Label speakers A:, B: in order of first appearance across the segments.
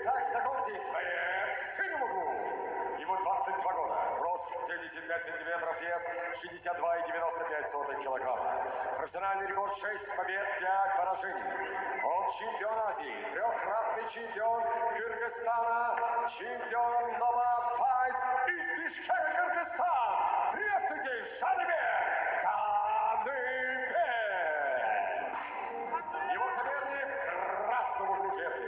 A: Итак, знакомьтесь, боец в синем углу. Ему 22 года, рост 75 сантиметров, вес 62,95 килограмма. Профессиональный рекорд 6 побед, 5 поражений. Он чемпион Азии, трехкратный чемпион Кыргызстана, чемпион Nova Fights из Бишкека, Кыргызстан. Приветствуйте, Жанибек Каныбек! Его соперник в красном углу клетки.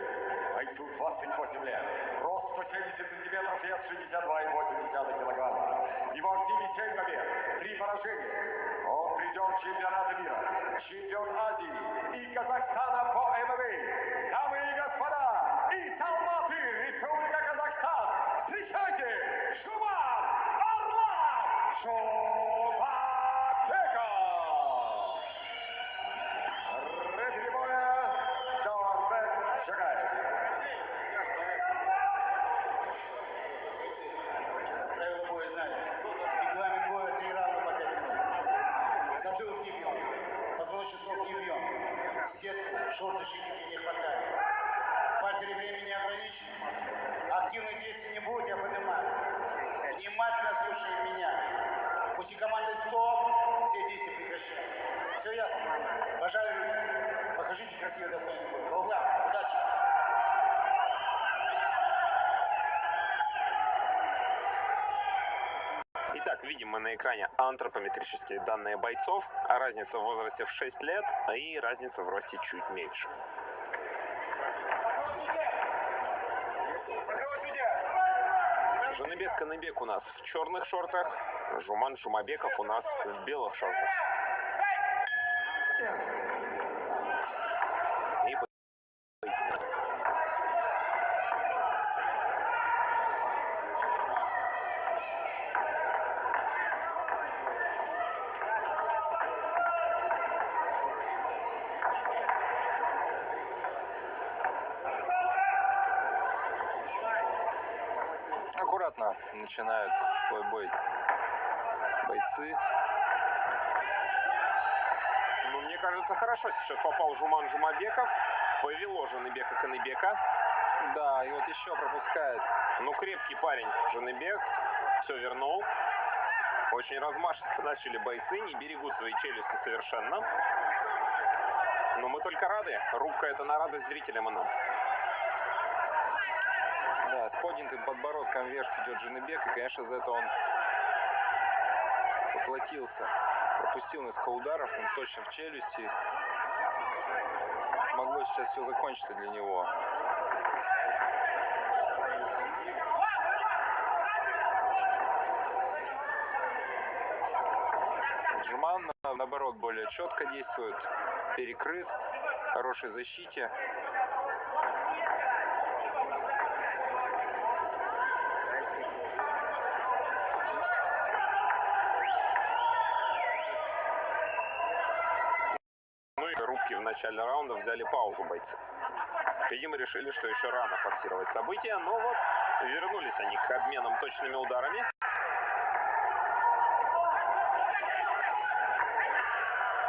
A: Бойцу 28 лет, рост 170 сантиметров, вес 62,8 килограмма. В его активе 7 побед, 3 поражения. Он призер чемпионата мира, чемпион Азии и Казахстана по ММА. Дамы и господа, из Алматы, Республика Казахстан, встречайте, Жуман Арлан Жумабеков! Рефери боя Даварбек Жагаев.
B: Правила боя знаете. Регламент боя 3 раунда по 5 минут. Затылок не бьем. Позвоночный столб не бьем. Сетку, шорты, шипики не хватает. Партии времени не ограничено. Активных действий не будет, я понимаю. Внимательно слушай меня. После команды стоп, все действия прекращаем. Все ясно? Пожалуйста, покажите красивое достойное бой. По углам. Удачи!
C: Итак, видим мы на экране антропометрические данные бойцов, а разница в возрасте в 6 лет и разница в росте чуть меньше. Жаныбек Каныбек у нас в черных шортах, Жуман Жумабеков у нас в белых шортах. И
D: аккуратно начинают свой бой бойцы.
C: Ну, мне кажется, хорошо сейчас попал Жуман Жумабеков. Повело Жаныбека Каныбека.
D: Да, и вот еще пропускает.
C: Ну, крепкий парень Жаныбек. Все вернул. Очень размашисто начали бойцы. Не берегут свои челюсти совершенно. Но мы только рады. Рубка это на радость зрителям и нам.
D: Да, с поднятым подбородком вверх идет Жаныбек. И, конечно, за это он поплатился. Пропустил несколько ударов. Он точно в челюсти. Могло сейчас все закончиться для него. Жуман, наоборот, более четко действует. Перекрыт. В хорошей защите.
C: Ну и рубки в начале раунда взяли паузу бойцы. Видимо, решили, что еще рано форсировать события, но вот вернулись они к обменам точными ударами.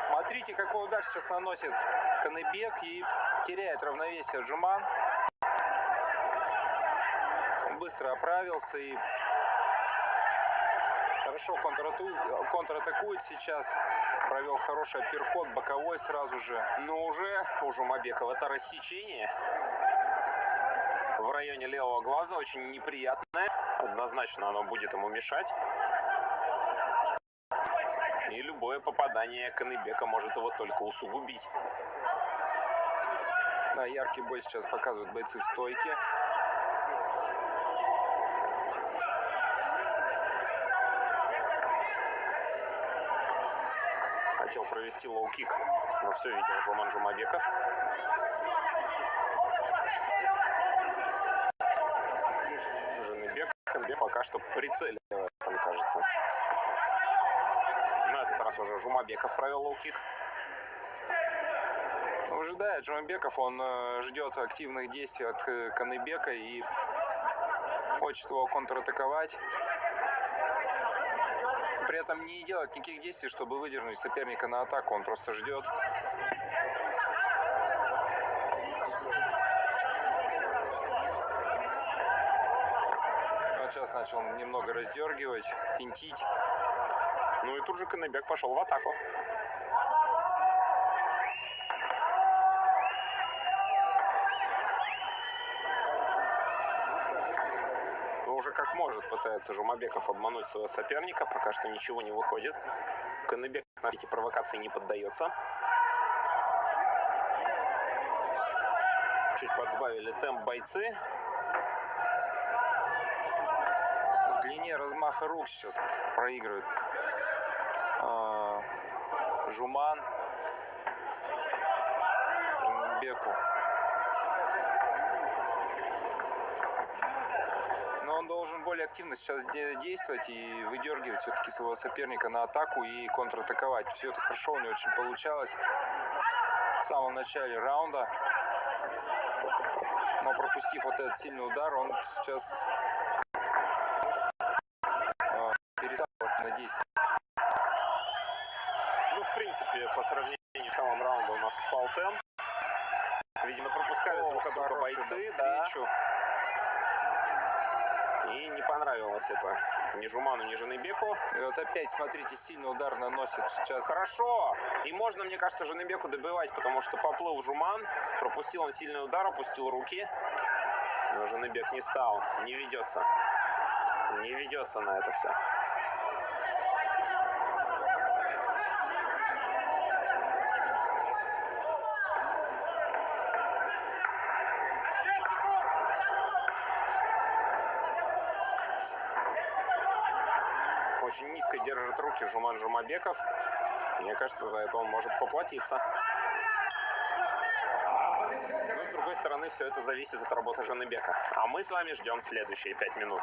D: Смотрите, какой удар сейчас наносит Каныбек и теряет равновесие Жуман. Он быстро оправился и хорошо контратакует сейчас. Провел хороший апперкот, боковой сразу же.
C: Но уже у Жумабекова это рассечение в районе левого глаза, очень неприятное. Однозначно оно будет ему мешать. И любое попадание Каныбека может его только усугубить.
D: Да, яркий бой сейчас показывают бойцы в стойке.
C: Хотел провести лоу-кик, но все видел Жуман Жумабеков. Жаныбек пока что прицеливается, мне кажется. На этот раз уже Жумабеков провел лоу-кик.
D: Ожидает Жумабеков, он ждет активных действий от Каныбека и хочет его контратаковать. При этом не делать никаких действий, чтобы выдернуть соперника на атаку. Он просто ждет. сейчас начал немного раздергивать, финтить.
C: Ну и тут же Каныбек пошел в атаку. Но уже как может пытается Жумабеков обмануть своего соперника. Пока что ничего не выходит. Каныбек на эти провокации не поддается. Чуть подсбавили темп бойцы.
D: В длине размаха рук сейчас проигрывает Жуман Жаныбеку. Но он должен более активно сейчас действовать и выдергивать все-таки своего соперника на атаку и контратаковать. Все это хорошо у него очень получалось в самом начале раунда. Но пропустив вот этот сильный удар, он сейчас перестал на действие.
C: Ну, в принципе, по сравнению с самым раундом у нас спал темп. Видимо, пропускали друг от друга бойцы, да. И не понравилось это ни Жуману, ни Жаныбеку.
D: И вот опять, смотрите, сильный удар наносит сейчас.
C: Хорошо. И можно, мне кажется, Жаныбеку добивать, потому что поплыл Жуман, пропустил он сильный удар, опустил руки. Но Жаныбек не стал, не ведется. Не ведется на это все. Очень низко держит руки Жуман Жумабеков. Мне кажется, за это он может поплатиться. Но, с другой стороны, все это зависит от работы Жаныбека. А мы с вами ждем следующие 5 минут.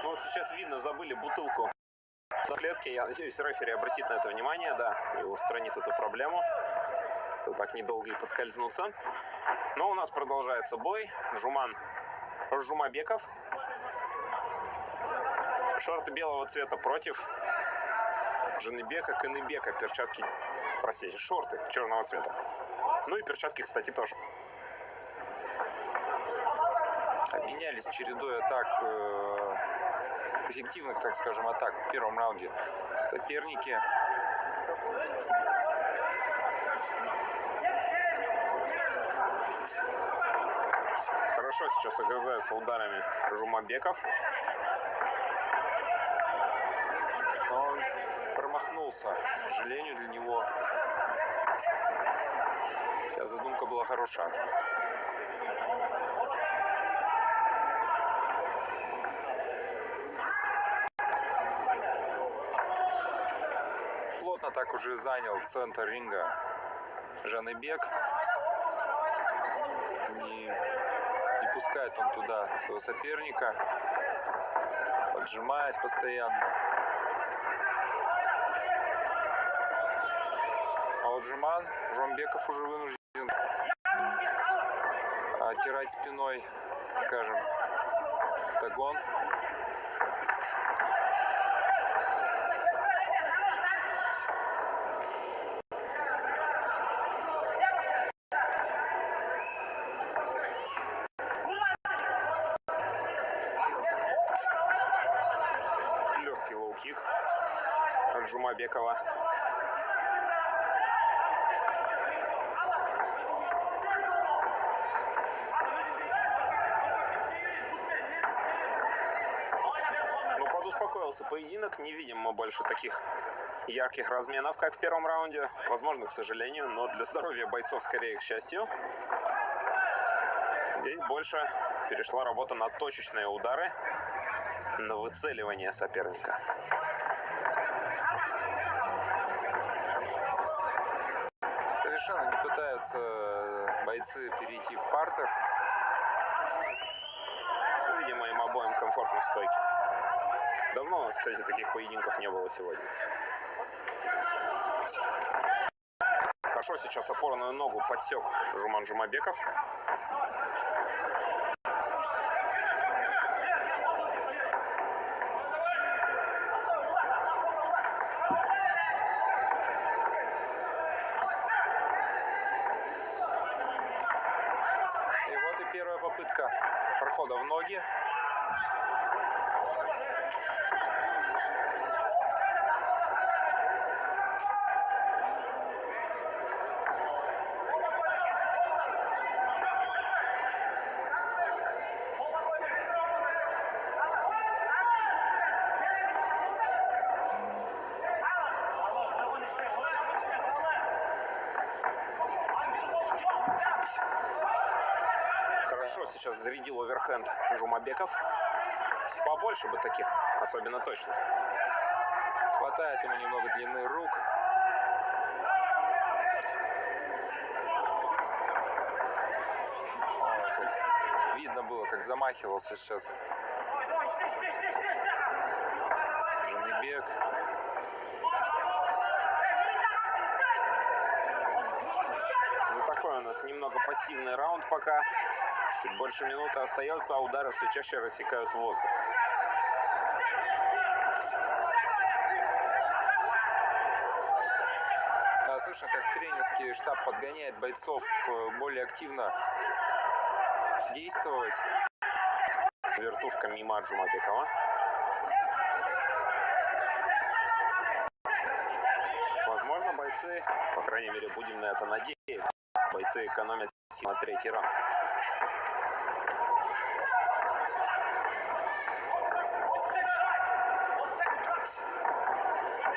C: Вот сейчас видно, забыли бутылку в клетке. Я надеюсь, рефери обратит на это внимание, да, и устранит эту проблему. Чтобы так недолго и подскользнуться. Но у нас продолжается бой. Жуман Жумабеков. Шорты белого цвета против Жаныбека Каныбека. Перчатки, простите, шорты черного цвета. Ну и перчатки, кстати, тоже.
D: Обменялись чередой атак, эффективных, так скажем, атак в первом раунде соперники.
C: Хорошо сейчас огрызаются ударами Жумабеков.
D: Но он промахнулся, к сожалению, для него. Сейчас задумка была хорошая. Плотно так уже занял центр ринга Жаныбек. Не пускает он туда своего соперника. Поджимает постоянно. А вот Жумабеков уже вынужден оттирать спиной, скажем, тагон.
C: Легкий лоу-кик от Жумабекова. Ну, подуспокоился поединок. Не видим мы больше таких ярких разменов, как в первом раунде. Возможно, к сожалению, но для здоровья бойцов скорее к счастью. Здесь больше перешла работа на точечные удары, на выцеливание соперника.
D: Совершенно не пытаются бойцы перейти в партер.
C: Видимо, им обоим комфортно в стойке. Давно у нас, кстати, таких поединков не было сегодня. Хорошо сейчас опорную ногу подсек Жуман Жумабеков.
D: И вот и первая попытка прохода в ноги.
C: Хорошо сейчас зарядил оверхенд Жумабеков. Побольше бы таких, особенно точно.
D: Хватает ему немного длины рук. Вот. Видно было, как замахивался сейчас Жаныбек.
C: Ну, такой у нас немного пассивный раунд пока. Чуть больше минуты остается, а удары все чаще рассекают воздух.
D: Да, слышно, как тренерский штаб подгоняет бойцов более активно действовать.
C: Вертушка мимо от Жумабекова. Возможно, бойцы, по крайней мере, будем на это надеяться, бойцы экономят силы на третий раунд.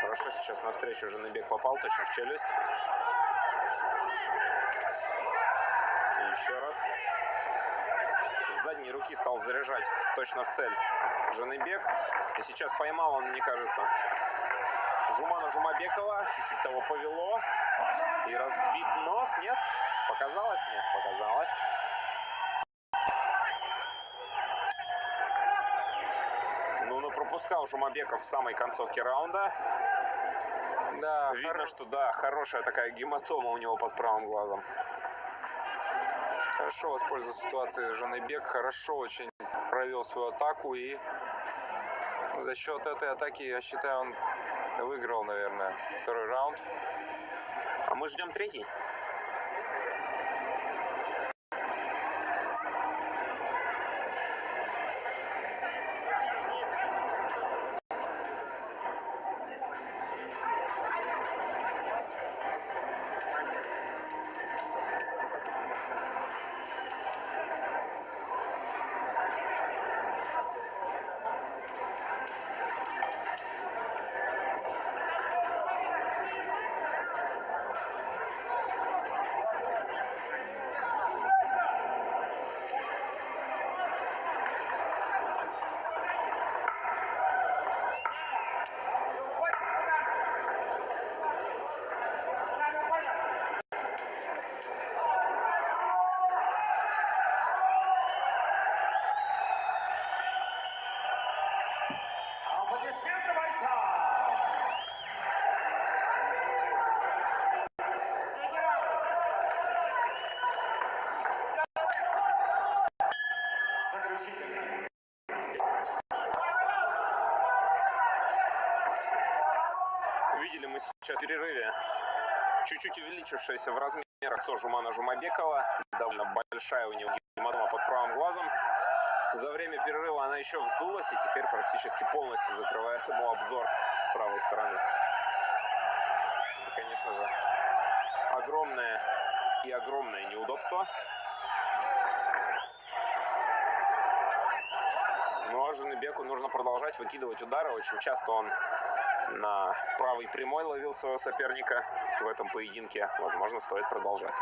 C: Хорошо сейчас навстречу Жаныбек попал точно в челюсть. И еще раз. С задней руки стал заряжать точно в цель Жаныбек. И сейчас поймал он, мне кажется, Жумана Жумабекова. Чуть-чуть того повело. И разбит нос. Нет? Показалось? Нет, показалось. Ну, пропускал Жумабеков в самой концовке раунда.
D: Да,
C: Видно, что да, хорошая такая гематома у него под правым глазом.
D: хорошо воспользовался ситуацией Жаныбек, хорошо очень провел свою атаку, и за счет этой атаки, я считаю, он выиграл, наверное, второй раунд.
C: А мы ждем третий.
A: Аплодисменты бойцам! Заключительный.
C: Увидели мы сейчас в перерыве чуть-чуть увеличившаяся в размерах Жумана Жумабекова. Довольно большая у него гематома под правым глазом. За время перерыва она еще вздулась и теперь практически полностью закрывает ему обзор правой стороны. Это, конечно же, огромное неудобство. Ну а Жаныбеку нужно продолжать выкидывать удары. Очень часто он на правый прямой ловил своего соперника в этом поединке. Возможно, стоит продолжать.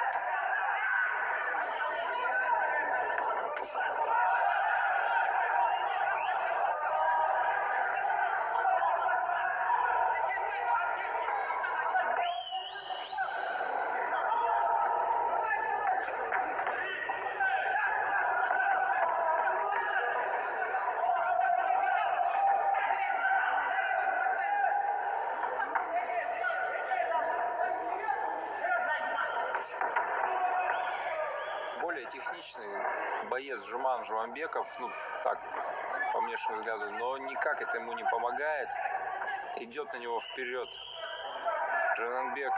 D: Более техничный боец Жуман Жумабеков, ну так, по внешнему взгляду, но никак это ему не помогает. Идет на него вперед Жананбек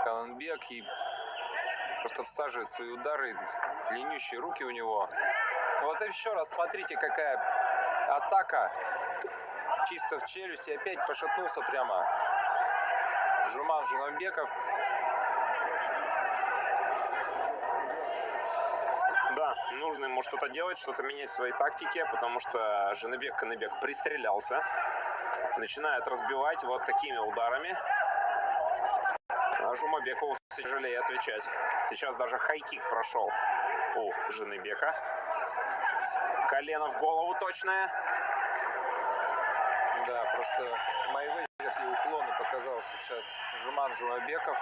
D: Кананбек и просто всаживает свои удары, длиннющие руки у него. Вот еще раз смотрите, какая атака чисто в челюсть, и опять пошатнулся прямо Жуман Жумабеков.
C: Да, нужно ему что-то делать, что-то менять в своей тактике, потому что Жаныбек Каныбек пристрелялся. Начинает разбивать вот такими ударами. А Жумабекову все тяжелее отвечать. Сейчас даже хай-кик прошел у Жаныбека. Колено в голову точное.
D: Да, просто мои вызов и уклоны показал сейчас Жуман Жумабеков.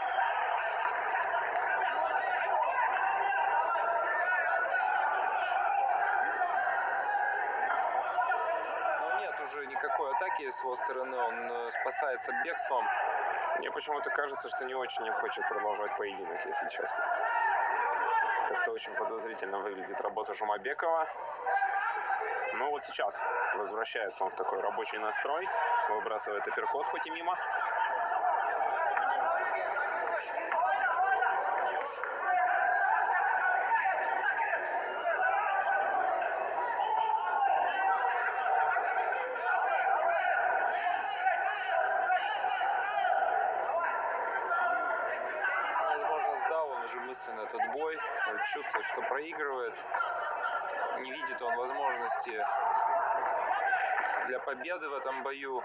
D: Но нет уже никакой атаки с его стороны, он спасается бегством.
C: Мне почему-то кажется, что не очень хочет продолжать поединок, если честно. Как-то очень подозрительно выглядит работа Жумабекова. Ну вот сейчас возвращается он в такой рабочий настрой. Выбрасывает апперкот, хоть и мимо.
D: Возможно, сдал он уже мысленно этот бой, чувствует, что проигрывает. Не видит он возможности для победы в этом бою.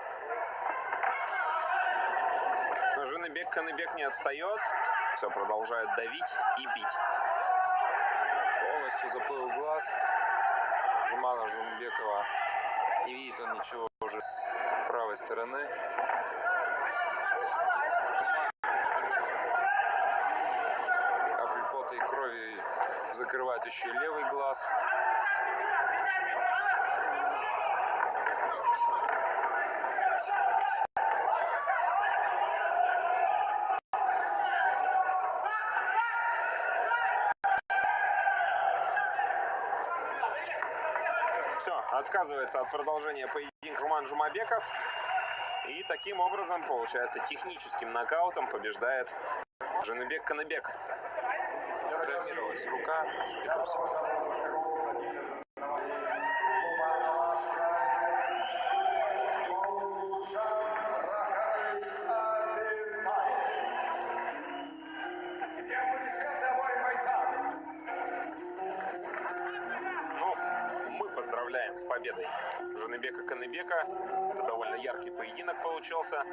C: Но Жаныбек Каныбек не отстает. Все продолжает давить и бить.
D: Полностью заплыл глаз Жумана Жумабекова. Не видит он ничего уже с правой стороны. Капли пота и крови закрывает еще и левый глаз.
C: Все, отказывается от продолжения поединка Жуман Жумабеков. И таким образом, получается, техническим нокаутом побеждает Жаныбек Каныбек.
D: Травмировалась рука.
C: Ну, мы поздравляем с победой Жаныбека Каныбека. Это довольно яркий поединок получился.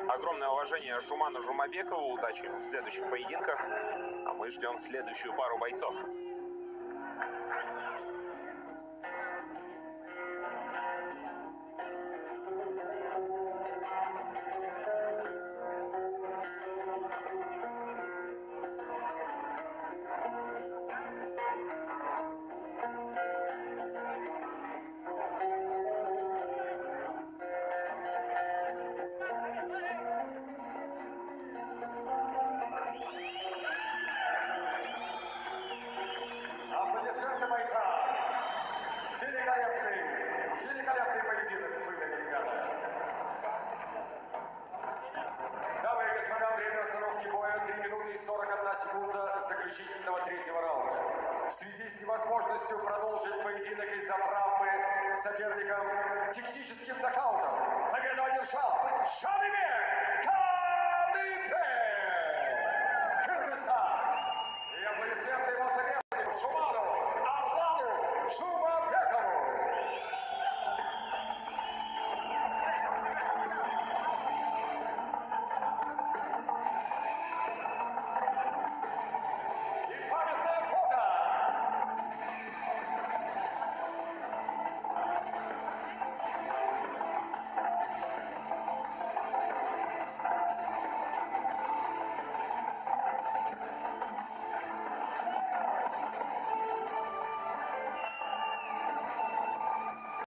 C: Огромное уважение Жуману Жумабекову. Удачи ему в следующих поединках. А мы ждем следующую пару бойцов.
A: Аплодисменты бойцам! Великолепный поединок выдали, ребята. господа, время остановки боя 3 минуты и 41 секунда заключительного третьего раунда. В связи с невозможностью продолжить поединок из-за травмы соперником техническим нокаутом победу одержал Жаныбек Каныбек, Кыргызстан. И аплодисменты